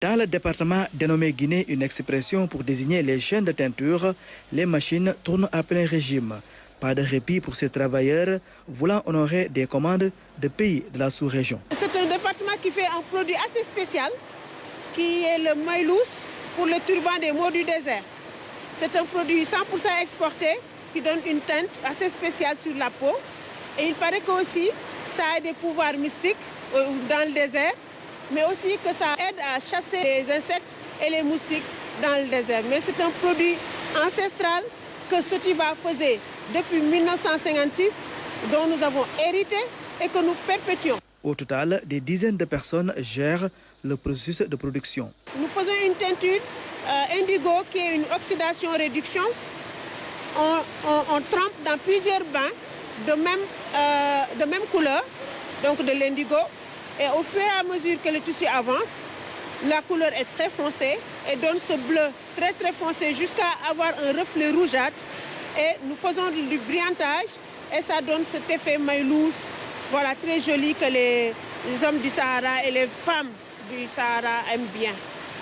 Dans le département dénommé Guinée, une expression pour désigner les chaînes de teinture, les machines tournent à plein régime. Pas de répit pour ces travailleurs voulant honorer des commandes de pays de la sous-région. C'est un département qui fait un produit assez spécial, qui est le maïlous pour le turban des maux du désert. C'est un produit 100% exporté qui donne une teinte assez spéciale sur la peau. Et il paraît que aussi ça a des pouvoirs mystiques dans le désert, mais aussi que ça aide à chasser les insectes et les moustiques dans le désert. Mais c'est un produit ancestral que Sotiba faisait depuis 1956, dont nous avons hérité et que nous perpétuons. Au total, des dizaines de personnes gèrent le processus de production. Nous faisons une teinture indigo qui est une oxydation-réduction. On trempe dans plusieurs bains de même couleur, donc de l'indigo. Et au fur et à mesure que le tissu avance, la couleur est très foncée et donne ce bleu très très foncé jusqu'à avoir un reflet rougeâtre. Et nous faisons du brillantage et ça donne cet effet maïlous, voilà, très joli que les hommes du Sahara et les femmes du Sahara aiment bien.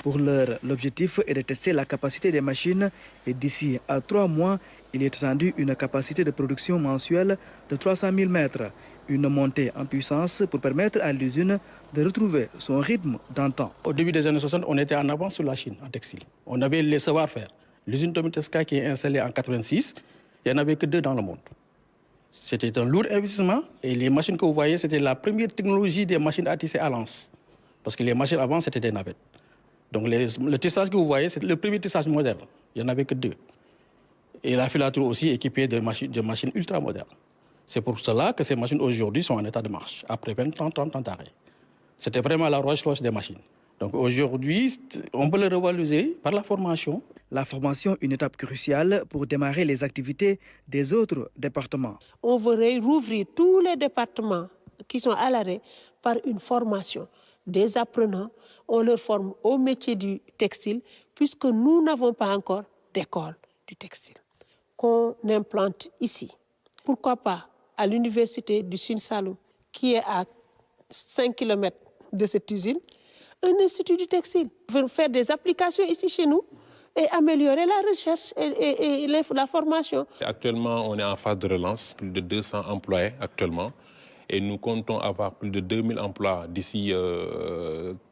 Pour l'heure, l'objectif est de tester la capacité des machines et d'ici à 3 mois, il est attendu une capacité de production mensuelle de 300 000 mètres. Une montée en puissance pour permettre à l'usine de retrouver son rythme d'antan. Au début des années 60, on était en avance sur la Chine en textile. On avait les savoir-faire. L'usine Tomitevska qui est installée en 86, il n'y en avait que 2 dans le monde. C'était un lourd investissement et les machines que vous voyez, c'était la première technologie des machines à tisser à lance. Parce que les machines avant, c'était des navettes. Donc le tissage que vous voyez, c'est le premier tissage moderne. Il n'y en avait que 2. Et la filature aussi équipée de machines ultra modernes. C'est pour cela que ces machines aujourd'hui sont en état de marche, après 20 ans, 30 ans d'arrêt. C'était vraiment la Rolls-Royce des machines. Donc aujourd'hui, on peut le revaloriser par la formation. La formation, une étape cruciale pour démarrer les activités des autres départements. On veut rouvrir tous les départements qui sont à l'arrêt par une formation. Des apprenants, on leur forme au métier du textile, puisque nous n'avons pas encore d'école du textile. Qu'on implante ici. Pourquoi pas à l'université du Sine Saloum, qui est à 5 km de cette usine, un institut du textile. On veut faire des applications ici chez nous et améliorer la recherche et la formation. Actuellement, on est en phase de relance, plus de 200 employés actuellement. Et nous comptons avoir plus de 2000 emplois d'ici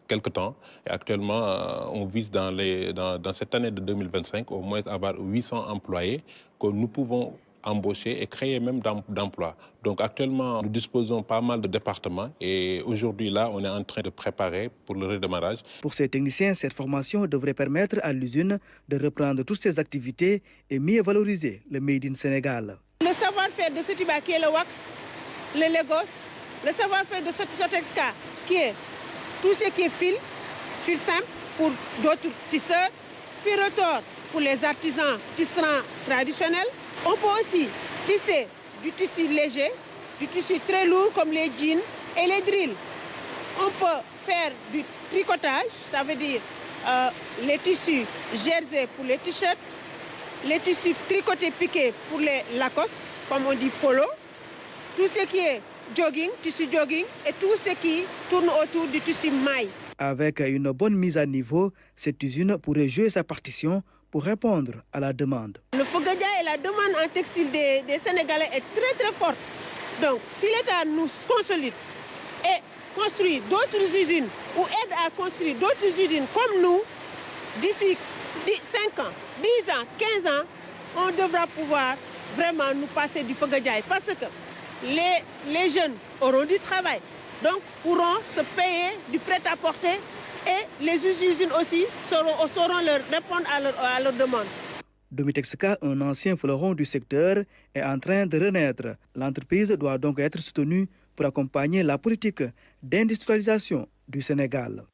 quelques temps. Et actuellement, on vise dans cette année de 2025 au moins avoir 800 employés que nous pouvons embaucher et créer même d'emplois. Donc actuellement, nous disposons pas mal de départements et aujourd'hui, là, on est en train de préparer pour le redémarrage. Pour ces techniciens, cette formation devrait permettre à l'usine de reprendre toutes ses activités et mieux valoriser le Made in Sénégal. Le savoir-faire de Sotiba qui est le wax, le Lagos, le savoir-faire de Sotexka qui est tout ce qui est fil simple pour d'autres tisseurs, fil retors pour les artisans tisserands traditionnels. On peut aussi tisser du tissu léger, du tissu très lourd comme les jeans et les drills. On peut faire du tricotage, ça veut dire les tissus jersey pour les t-shirts, les tissus tricotés piqués pour les Lacoste, comme on dit polo, tout ce qui est jogging, tissu jogging et tout ce qui tourne autour du tissu maille. Avec une bonne mise à niveau, cette usine pourrait jouer sa partition pour répondre à la demande. Le Fogadia et la demande en textile des Sénégalais est très très forte. Donc si l'État nous consolide et construit d'autres usines ou aide à construire d'autres usines comme nous, d'ici 5 ans, 10 ans, 15 ans, on devra pouvoir vraiment nous passer du Fogadia parce que les jeunes auront du travail, donc pourront se payer du prêt-à-porter et les usines aussi sauront leur répondre à leur demande. Tomitevska, un ancien fleuron du secteur, est en train de renaître. L'entreprise doit donc être soutenue pour accompagner la politique d'industrialisation du Sénégal.